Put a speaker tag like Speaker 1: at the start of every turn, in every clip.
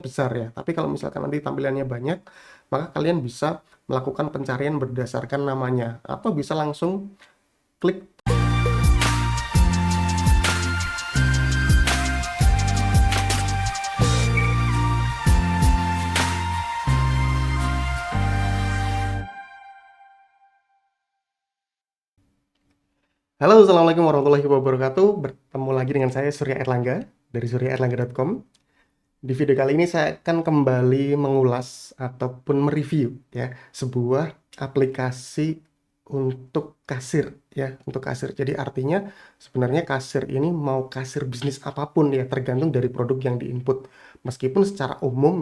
Speaker 1: besar ya. Tapi kalau misalkan nanti tampilannya banyak, maka kalian bisa melakukan pencarian berdasarkan namanya atau bisa langsung klik. Halo, assalamualaikum warahmatullahi wabarakatuh. Bertemu lagi dengan saya Surya Erlangga dari suryaerlangga.com. Di video kali ini saya akan kembali mengulas ataupun mereview ya sebuah aplikasi untuk kasir ya, untuk kasir. Jadi artinya sebenarnya kasir ini mau kasir bisnis apapun ya, tergantung dari produk yang diinput. Meskipun secara umum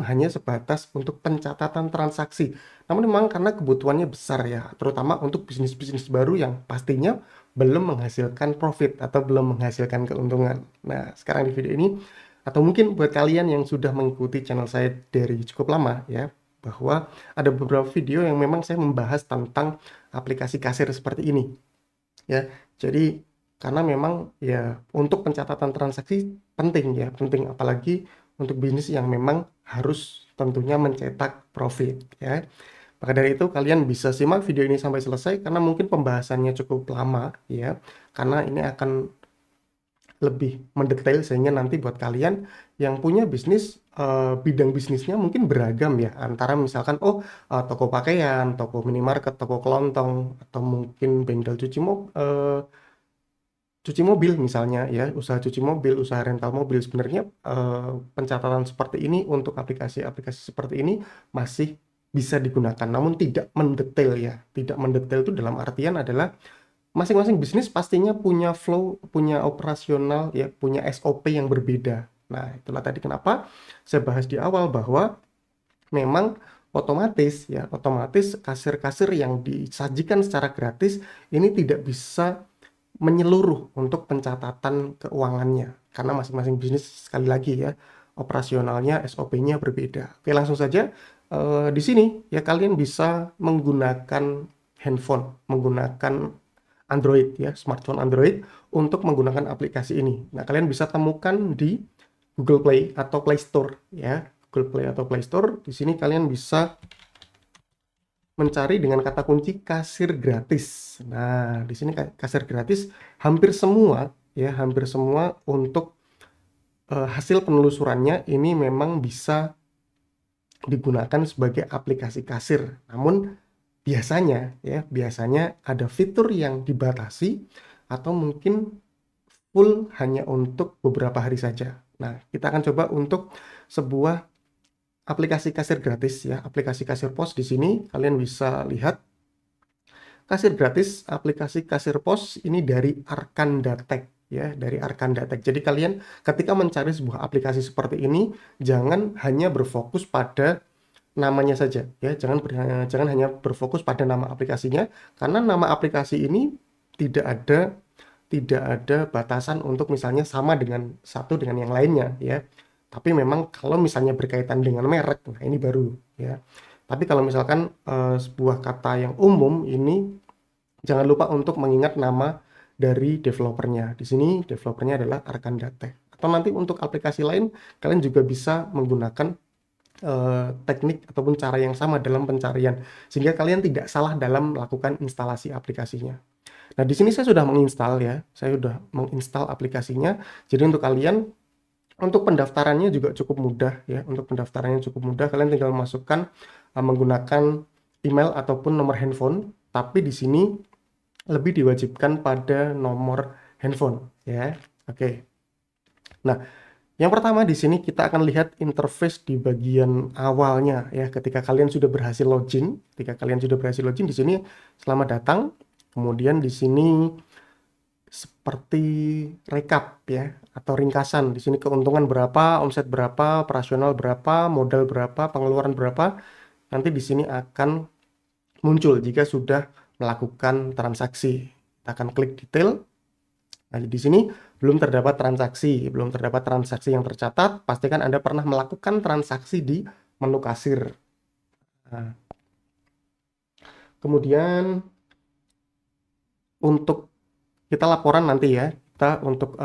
Speaker 1: hanya sebatas untuk pencatatan transaksi. Namun memang karena kebutuhannya besar ya, terutama untuk bisnis-bisnis baru yang pastinya belum menghasilkan profit atau belum menghasilkan keuntungan. Nah, sekarang di video ini atau mungkin buat kalian yang sudah mengikuti channel saya dari cukup lama ya, bahwa ada beberapa video yang memang saya membahas tentang aplikasi kasir seperti ini ya. Jadi karena memang ya untuk pencatatan transaksi penting ya, penting apalagi untuk bisnis yang memang harus tentunya mencetak profit ya. Maka dari itu kalian bisa simak video ini sampai selesai karena mungkin pembahasannya cukup lama ya. Karena ini akan lebih mendetail sehingga nanti buat kalian yang punya bisnis, bidang bisnisnya mungkin beragam ya, antara misalkan toko pakaian, toko minimarket, toko kelontong, atau mungkin bengkel cuci mobil misalnya ya, usaha cuci mobil, usaha rental mobil. Sebenarnya pencatatan seperti ini untuk aplikasi-aplikasi seperti ini masih bisa digunakan, namun tidak mendetail ya. Tidak mendetail itu dalam artian adalah masing-masing bisnis pastinya punya flow, punya operasional ya, punya SOP yang berbeda. Nah, itulah tadi kenapa saya bahas di awal bahwa memang otomatis kasir-kasir yang disajikan secara gratis ini tidak bisa menyeluruh untuk pencatatan keuangannya karena masing-masing bisnis sekali lagi ya operasionalnya SOP-nya berbeda. Oke, langsung saja di sini ya kalian bisa menggunakan handphone, menggunakan Android ya, smartphone Android untuk menggunakan aplikasi ini. Nah, kalian bisa temukan di Google Play atau Play Store ya. Google Play atau Play Store. Di sini kalian bisa mencari dengan kata kunci kasir gratis. Nah, di sini kasir gratis hampir semua ya, hampir semua untuk hasil penelusurannya ini memang bisa digunakan sebagai aplikasi kasir. Namun biasanya ada fitur yang dibatasi atau mungkin full hanya untuk beberapa hari saja. Nah, kita akan coba untuk sebuah aplikasi kasir gratis ya, aplikasi kasir pos. Di sini kalian bisa lihat kasir gratis, aplikasi kasir pos ini dari Arkandatek ya, dari Arkandatek. Jadi kalian ketika mencari sebuah aplikasi seperti ini jangan hanya berfokus pada namanya saja ya, jangan hanya berfokus pada nama aplikasinya karena nama aplikasi ini tidak ada tidak ada batasan untuk misalnya sama dengan satu dengan yang lainnya ya. Tapi memang kalau misalnya berkaitan dengan merek, nah ini baru ya. Tapi kalau misalkan sebuah kata yang umum ini jangan lupa untuk mengingat nama dari developernya. Di sini developernya adalah Arkandate. Atau nanti untuk aplikasi lain kalian juga bisa menggunakan teknik ataupun cara yang sama dalam pencarian sehingga kalian tidak salah dalam melakukan instalasi aplikasinya. Nah, di sini saya sudah menginstal ya. Saya sudah menginstal aplikasinya. Jadi untuk kalian untuk pendaftarannya juga cukup mudah ya. Untuk pendaftarannya cukup mudah. Kalian tinggal masukkan menggunakan email ataupun nomor handphone. Tapi di sini lebih diwajibkan pada nomor handphone ya. Oke. Nah, yang pertama di sini kita akan lihat interface di bagian awalnya ya. Ketika kalian sudah berhasil login di sini selamat datang. Kemudian di sini seperti rekap ya atau ringkasan. Di sini keuntungan berapa, omset berapa, operasional berapa, modal berapa, pengeluaran berapa. Nanti di sini akan muncul jika sudah melakukan transaksi. Kita akan klik detail. Nah, di sini belum terdapat transaksi yang tercatat. Pastikan Anda pernah melakukan transaksi di menu kasir. Nah, kemudian untuk kita laporan nanti ya, Kita untuk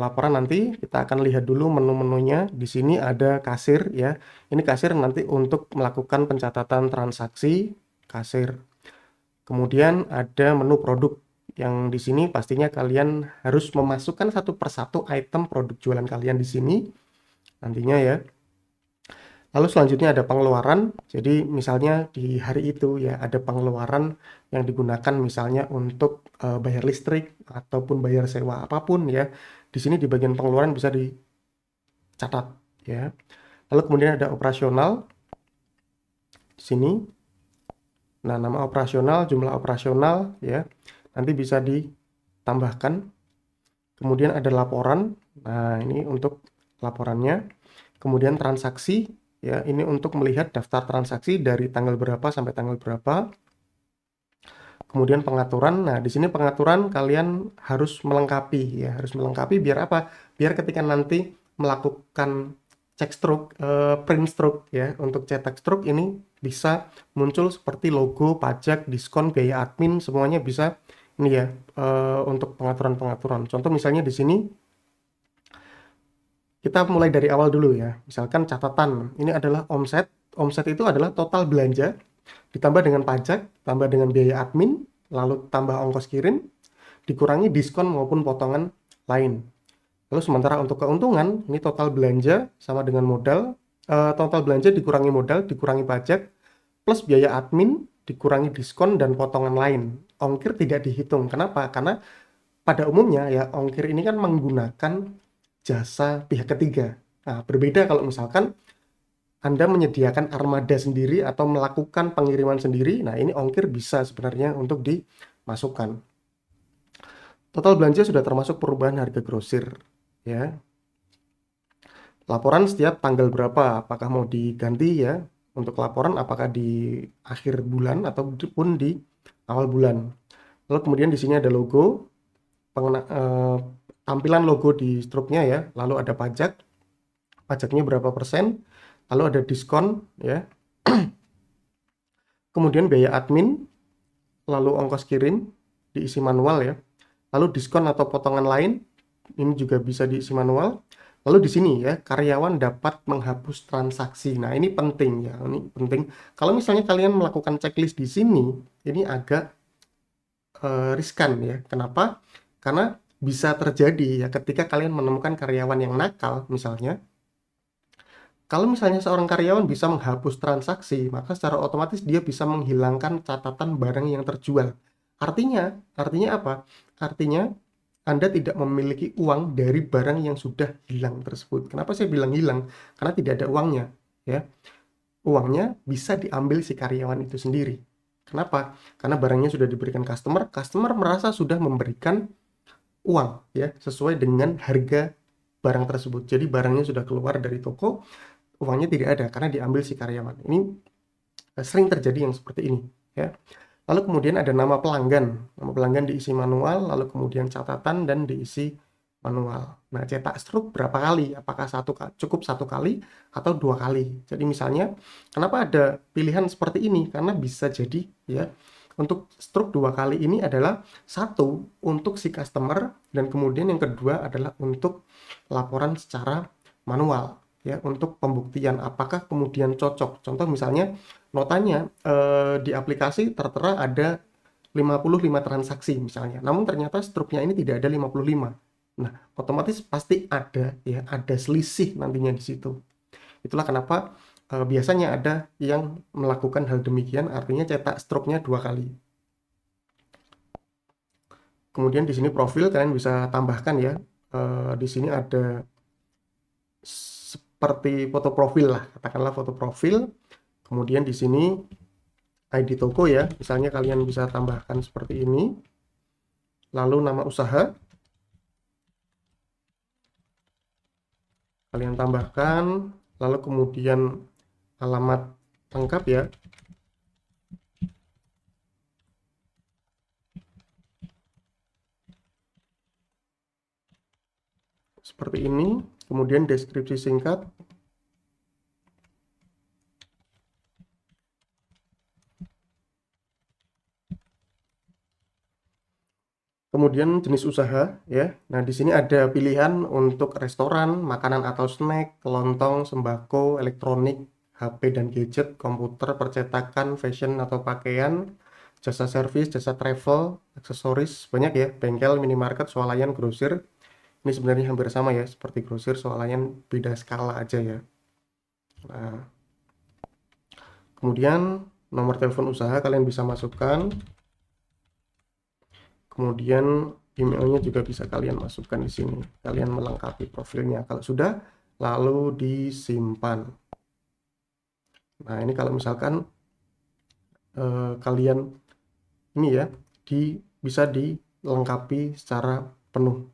Speaker 1: laporan nanti kita akan lihat dulu menu-menunya. Di sini ada kasir ya. Ini kasir nanti untuk melakukan pencatatan transaksi kasir. Kemudian ada menu produk yang di sini pastinya kalian harus memasukkan satu persatu item produk jualan kalian di sini nantinya ya. Lalu selanjutnya ada pengeluaran. Jadi misalnya di hari itu ya ada pengeluaran yang digunakan misalnya untuk bayar listrik ataupun bayar sewa apapun ya. Di sini di bagian pengeluaran bisa dicatat ya. Lalu kemudian ada operasional di sini. Nah, nama operasional, jumlah operasional ya. Nanti bisa ditambahkan. Kemudian ada laporan. Nah, ini untuk laporannya. Kemudian transaksi ya, ini untuk melihat daftar transaksi dari tanggal berapa sampai tanggal berapa. Kemudian pengaturan. Nah, di sini pengaturan kalian harus melengkapi ya, harus melengkapi biar apa? Biar ketika nanti melakukan cek stroke, print stroke ya, untuk cetak stroke ini bisa muncul seperti logo, pajak, diskon, biaya admin, semuanya bisa ini ya, untuk pengaturan-pengaturan. Contoh misalnya di sini kita mulai dari awal dulu ya. Misalkan catatan, ini adalah omset. Omset itu adalah total belanja ditambah dengan pajak, tambah dengan biaya admin, lalu tambah ongkos kirim, dikurangi diskon maupun potongan lain. Lalu sementara untuk keuntungan, ini total belanja sama dengan modal, total belanja dikurangi modal, dikurangi pajak, plus biaya admin, dikurangi diskon dan potongan lain. Ongkir tidak dihitung. Kenapa? Karena pada umumnya ya ongkir ini kan menggunakan jasa pihak ketiga. Nah, berbeda kalau misalkan Anda menyediakan armada sendiri atau melakukan pengiriman sendiri. Nah, ini ongkir bisa sebenarnya untuk dimasukkan. Total belanja sudah termasuk perubahan harga grosir ya. Laporan setiap tanggal berapa? Apakah mau diganti ya? Untuk laporan apakah di akhir bulan ataupun di awal bulan. Lalu kemudian di sini ada logo, tampilan logo di struknya ya. Lalu ada pajak, pajaknya berapa persen. Lalu ada diskon ya. Kemudian biaya admin, lalu ongkos kirim diisi manual ya. Lalu diskon atau potongan lain ini juga bisa diisi manual. Lalu di sini ya, karyawan dapat menghapus transaksi. Nah, ini penting ya, ini penting. Kalau misalnya kalian melakukan checklist di sini, ini agak riskan ya. Kenapa? Karena bisa terjadi ya ketika kalian menemukan karyawan yang nakal misalnya. Kalau misalnya seorang karyawan bisa menghapus transaksi, maka secara otomatis dia bisa menghilangkan catatan barang yang terjual. Artinya apa? Artinya Anda tidak memiliki uang dari barang yang sudah hilang tersebut. Kenapa saya bilang hilang? Karena tidak ada uangnya, ya. Uangnya bisa diambil si karyawan itu sendiri. Kenapa? Karena barangnya sudah diberikan customer, customer merasa sudah memberikan uang, ya, sesuai dengan harga barang tersebut. Jadi barangnya sudah keluar dari toko, uangnya tidak ada karena diambil si karyawan. Ini sering terjadi yang seperti ini, ya. Lalu kemudian ada nama pelanggan. Nama pelanggan diisi manual, lalu kemudian catatan dan diisi manual. Nah, cetak struk berapa kali? Apakah cukup satu kali atau dua kali? Jadi misalnya, kenapa ada pilihan seperti ini? Karena bisa jadi ya, untuk struk dua kali ini adalah satu untuk si customer dan kemudian yang kedua adalah untuk laporan secara manual ya, untuk pembuktian apakah kemudian cocok. Contoh misalnya notanya di aplikasi tertera ada 55 transaksi misalnya, namun ternyata struknya ini tidak ada 55. Nah, otomatis pasti ada ya, ada selisih nantinya di situ. Itulah kenapa biasanya ada yang melakukan hal demikian, artinya cetak struknya dua kali. Kemudian di sini profil kalian bisa tambahkan ya. Di sini ada seperti foto profil lah, katakanlah foto profil. Kemudian di sini ID toko ya, misalnya kalian bisa tambahkan seperti ini. Lalu nama usaha kalian tambahkan, lalu kemudian alamat lengkap ya. Seperti ini, kemudian deskripsi singkat. Kemudian jenis usaha ya. Nah, di sini ada pilihan untuk restoran, makanan atau snack, kelontong, sembako, elektronik, HP dan gadget, komputer, percetakan, fashion atau pakaian, jasa servis, jasa travel, aksesoris, banyak ya, bengkel, minimarket, swalayan, grosir. Ini sebenarnya hampir sama ya, seperti grosir, swalayan, beda skala aja ya. Nah, kemudian nomor telepon usaha kalian bisa masukkan. Kemudian emailnya juga bisa kalian masukkan di sini. Kalian melengkapi profilnya. Kalau sudah, lalu disimpan. Nah, ini kalau misalkan kalian ini ya, bisa dilengkapi secara penuh.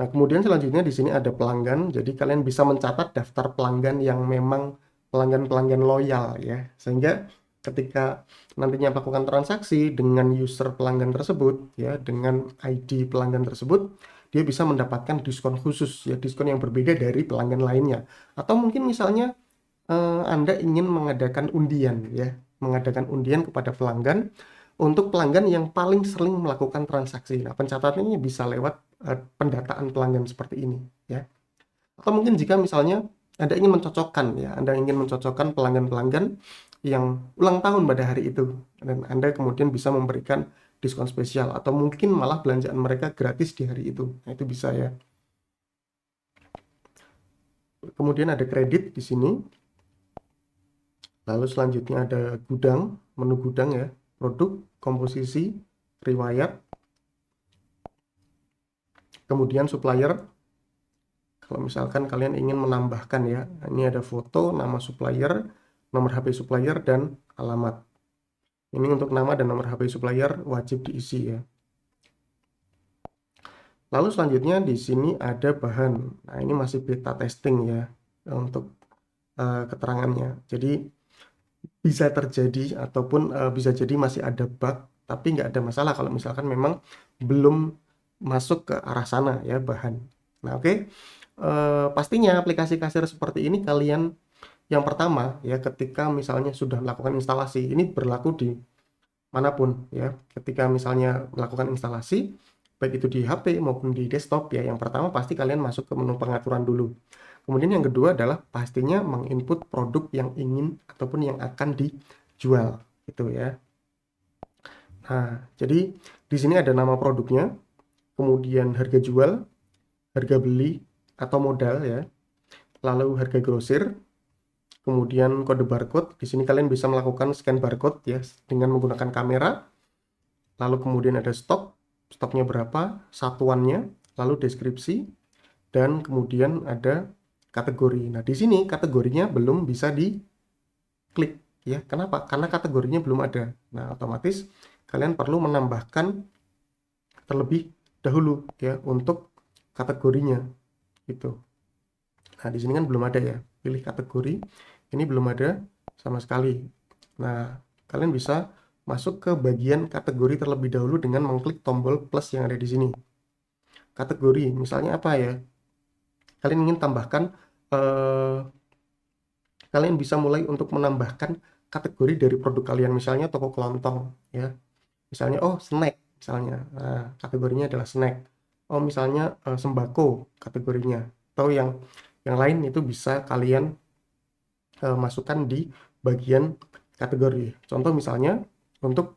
Speaker 1: Nah, kemudian selanjutnya di sini ada pelanggan. Jadi kalian bisa mencatat daftar pelanggan yang memang pelanggan-pelanggan loyal ya. Sehingga ketika nantinya melakukan transaksi dengan user pelanggan tersebut ya, dengan ID pelanggan tersebut, dia bisa mendapatkan diskon khusus ya, diskon yang berbeda dari pelanggan lainnya. Atau mungkin misalnya Anda ingin mengadakan undian ya, mengadakan undian kepada pelanggan untuk pelanggan yang paling sering melakukan transaksi. Nah, pencatatannya bisa lewat pendataan pelanggan seperti ini ya. Atau mungkin jika misalnya Anda ingin mencocokkan ya, Anda ingin mencocokkan pelanggan-pelanggan yang ulang tahun pada hari itu dan Anda kemudian bisa memberikan diskon spesial atau mungkin malah belanjaan mereka gratis di hari itu. Nah, itu bisa ya. Kemudian ada kredit di sini. Lalu selanjutnya ada gudang, menu gudang ya, produk, komposisi, riwayat, kemudian supplier. Kalau misalkan kalian ingin menambahkan ya, ini ada foto, nama supplier, nomor HP supplier, dan alamat. Ini untuk nama dan nomor HP supplier wajib diisi ya. Lalu selanjutnya di sini ada bahan. Nah, ini masih beta testing ya untuk keterangannya. Jadi bisa terjadi ataupun bisa jadi masih ada bug, tapi nggak ada masalah kalau misalkan memang belum masuk ke arah sana ya bahan. Nah, oke. Pastinya aplikasi kasir seperti ini kalian yang pertama ya ketika misalnya sudah melakukan instalasi, ini berlaku di manapun ya. Ketika misalnya melakukan instalasi baik itu di HP maupun di desktop ya, yang pertama pasti kalian masuk ke menu pengaturan dulu. Kemudian yang kedua adalah pastinya menginput produk yang ingin ataupun yang akan dijual gitu ya. Nah, jadi di sini ada nama produknya, kemudian harga jual, harga beli atau modal ya, lalu harga grosir, kemudian kode barcode. Di sini kalian bisa melakukan scan barcode ya dengan menggunakan kamera. Lalu kemudian ada stok, stoknya berapa, satuannya, lalu deskripsi, dan kemudian ada kategori. Nah, di sini kategorinya belum bisa diklik ya. Kenapa? Karena kategorinya belum ada. Nah, otomatis kalian perlu menambahkan terlebih dahulu ya untuk kategorinya gitu. Nah, di sini kan belum ada ya. Pilih kategori. Ini belum ada sama sekali. Nah, kalian bisa masuk ke bagian kategori terlebih dahulu dengan mengklik tombol plus yang ada di sini. Kategori, misalnya apa ya? Kalian ingin tambahkan, eh, kalian bisa mulai untuk menambahkan kategori dari produk kalian. Misalnya toko kelontong, ya. Misalnya, oh snack, misalnya. Nah, kategorinya adalah snack. Oh, misalnya sembako kategorinya. Atau yang lain itu bisa kalian masukkan di bagian kategori. Contoh misalnya untuk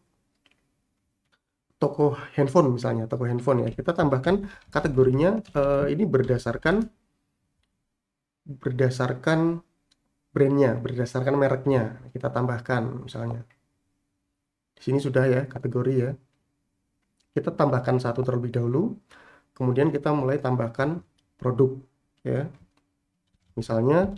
Speaker 1: toko handphone misalnya, toko handphone ya. Kita tambahkan kategorinya ini berdasarkan brandnya, berdasarkan mereknya. Kita tambahkan misalnya. Di sini sudah ya kategori ya. Kita tambahkan satu terlebih dahulu, kemudian kita mulai tambahkan produk ya. Misalnya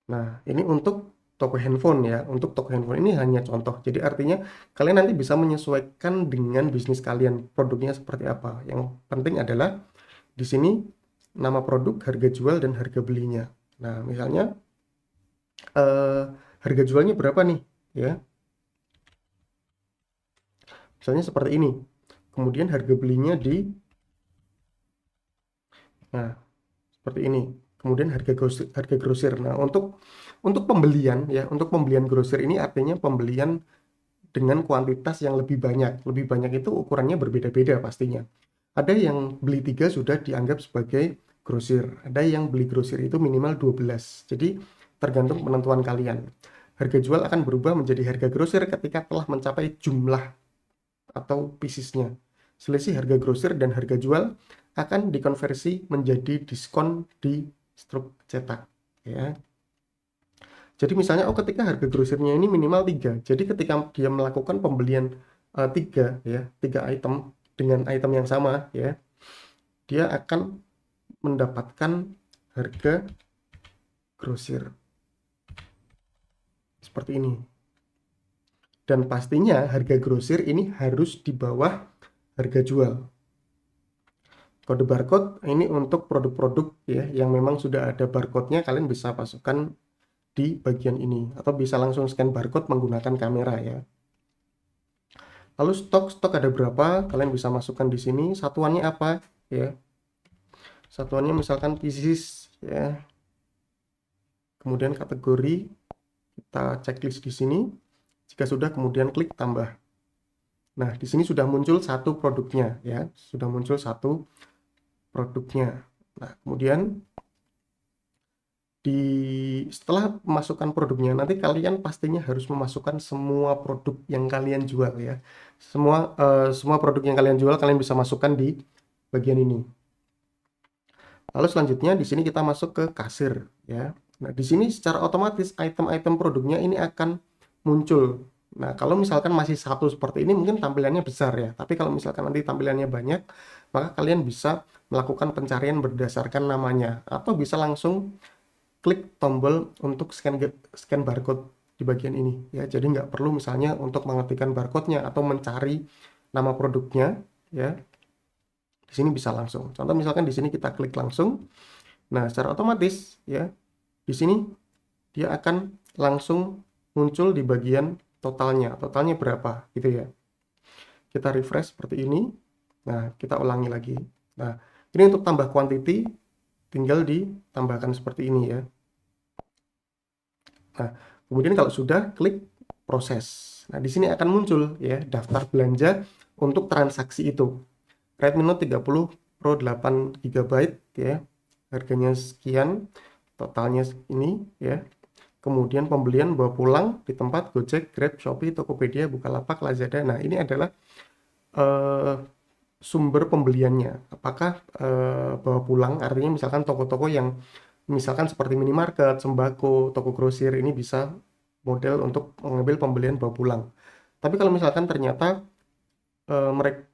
Speaker 1: nah, ini untuk toko handphone ya. Untuk toko handphone ini hanya contoh. Jadi artinya kalian nanti bisa menyesuaikan dengan bisnis kalian, produknya seperti apa. Yang penting adalah di sini nama produk, harga jual dan harga belinya. Nah, misalnya eh, harga jualnya berapa nih? Ya, misalnya seperti ini. Kemudian harga belinya di, nah seperti ini. kemudian harga grosir. Nah, untuk pembelian ya, untuk pembelian grosir ini artinya pembelian dengan kuantitas yang lebih banyak. Lebih banyak itu ukurannya berbeda-beda pastinya. Ada yang beli 3 sudah dianggap sebagai grosir. Ada yang beli grosir itu minimal 12. Jadi tergantung penentuan kalian. Harga jual akan berubah menjadi harga grosir ketika telah mencapai jumlah atau piecesnya. Selisih harga grosir dan harga jual akan dikonversi menjadi diskon di struk cetak. Ya. Jadi misalnya, oh ketika harga grosirnya ini minimal 3. Jadi ketika dia melakukan pembelian 3 ya, 3 item dengan item yang sama ya, dia akan mendapatkan harga grosir seperti ini. Dan pastinya harga grosir ini harus di bawah harga jual. Kode barcode ini untuk produk-produk ya yang memang sudah ada barcode-nya, kalian bisa masukkan di bagian ini atau bisa langsung scan barcode menggunakan kamera ya. Lalu stok ada berapa? Kalian bisa masukkan di sini. Satuannya apa ya? Satuannya misalkan pieces ya. Kemudian kategori kita checklist di sini. Jika sudah kemudian klik tambah. Nah, di sini sudah muncul satu produknya ya. Sudah muncul satu produknya. Nah, kemudian setelah memasukkan produknya, nanti kalian pastinya harus memasukkan semua produk yang kalian jual ya. Semua produk yang kalian jual kalian bisa masukkan di bagian ini. Lalu selanjutnya di sini kita masuk ke kasir ya. Nah, di sini secara otomatis item-item produknya ini akan muncul. Nah, kalau misalkan masih satu seperti ini mungkin tampilannya besar ya. Tapi kalau misalkan nanti tampilannya banyak, maka kalian bisa melakukan pencarian berdasarkan namanya atau bisa langsung klik tombol untuk scan barcode di bagian ini ya. Jadi nggak perlu misalnya untuk mengetikkan barcode-nya atau mencari nama produknya ya. Di sini bisa langsung. Contoh misalkan di sini kita klik langsung. Nah, secara otomatis ya di sini dia akan langsung muncul di bagian totalnya. Totalnya berapa gitu ya. Kita refresh seperti ini. Nah, kita ulangi lagi. Nah, ini untuk tambah quantity tinggal ditambahkan seperti ini ya. Nah, kemudian kalau sudah klik proses. Nah, di sini akan muncul ya daftar belanja untuk transaksi itu. Redmi Note 30 Pro 8 GB ya. Harganya sekian, totalnya ini ya. Kemudian pembelian bawa pulang di tempat Gojek, Grab, Shopee, Tokopedia, Bukalapak, Lazada. Nah, ini adalah sumber pembeliannya. Apakah bawa pulang artinya misalkan toko-toko yang misalkan seperti minimarket, sembako, toko grosir ini bisa model untuk mengambil pembelian bawa pulang. Tapi kalau misalkan ternyata mereka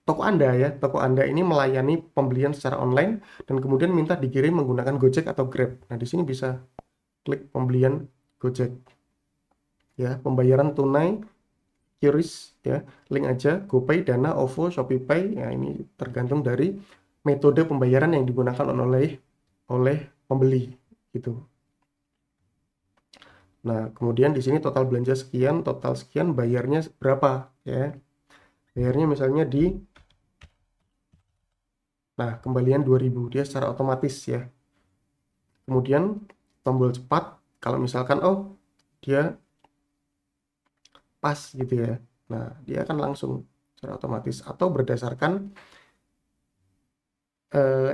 Speaker 1: toko Anda ini melayani pembelian secara online dan kemudian minta dikirim menggunakan Gojek atau Grab. Nah, di sini bisa klik pembelian Gojek. Ya, pembayaran tunai, QRIS ya, link aja, GoPay, Dana, OVO, ShopeePay. Ya, ini tergantung dari metode pembayaran yang digunakan oleh pembeli gitu. Nah, kemudian di sini total belanja sekian, total sekian, bayarnya berapa ya. Bayarnya misalnya nah, kembalian 2000 dia secara otomatis ya. Kemudian tombol cepat kalau misalkan oh dia pas gitu ya. Nah, dia akan langsung secara otomatis atau berdasarkan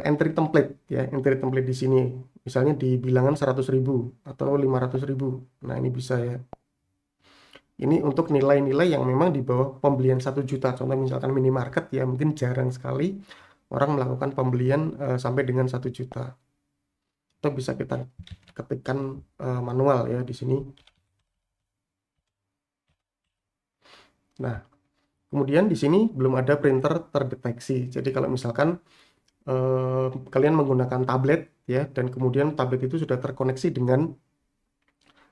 Speaker 1: entry template ya, entry template di sini. Misalnya di bilangan 100.000 atau 500.000. Nah, ini bisa ya. Ini untuk nilai-nilai yang memang di bawah pembelian 1 juta. Contoh misalkan minimarket ya, mungkin jarang sekali orang melakukan pembelian sampai dengan 1 juta. Atau bisa kita ketikkan manual ya di sini. Nah, kemudian di sini belum ada printer terdeteksi. Jadi kalau misalkan kalian menggunakan tablet ya, dan kemudian tablet itu sudah terkoneksi dengan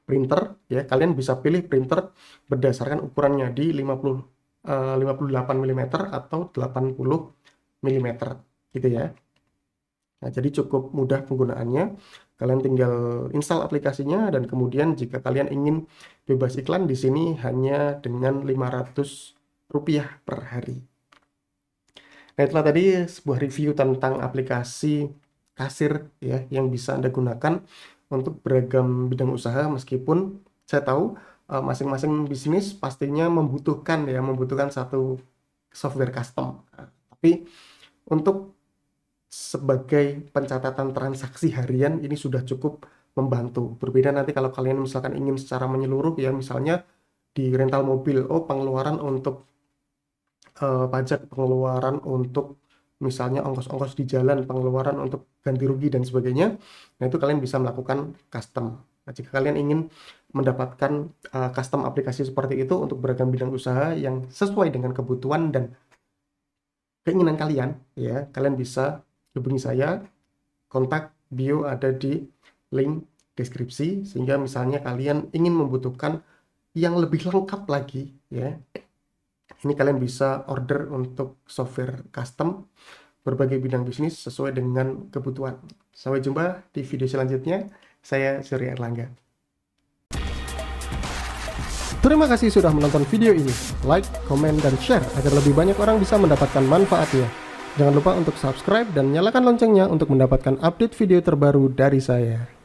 Speaker 1: printer ya, kalian bisa pilih printer berdasarkan ukurannya di 58 mm atau 80 mm gitu ya. Nah, jadi cukup mudah penggunaannya. Kalian tinggal install aplikasinya dan kemudian jika kalian ingin bebas iklan di sini hanya dengan Rp500 per hari. Nah, itulah tadi sebuah review tentang aplikasi kasir ya yang bisa Anda gunakan untuk beragam bidang usaha, meskipun saya tahu masing-masing bisnis pastinya membutuhkan satu software custom. Nah, tapi untuk sebagai pencatatan transaksi harian ini sudah cukup membantu. Berbeda nanti kalau kalian misalkan ingin secara menyeluruh ya, misalnya di rental mobil, pengeluaran untuk pajak, pengeluaran untuk misalnya ongkos-ongkos di jalan, pengeluaran untuk ganti rugi dan sebagainya. Nah, itu kalian bisa melakukan custom. Nah, jika kalian ingin mendapatkan custom aplikasi seperti itu untuk beragam bidang usaha yang sesuai dengan kebutuhan dan keinginan kalian, ya, kalian bisa hubungi saya. Kontak bio ada di link deskripsi, sehingga misalnya kalian ingin membutuhkan yang lebih lengkap lagi, ya, ini kalian bisa order untuk software custom berbagai bidang bisnis sesuai dengan kebutuhan. Sampai jumpa di video selanjutnya. Saya Surya Erlangga. Terima kasih sudah menonton video ini. Like, komen, dan share agar lebih banyak orang bisa mendapatkan manfaatnya. Jangan lupa untuk subscribe dan nyalakan loncengnya untuk mendapatkan update video terbaru dari saya.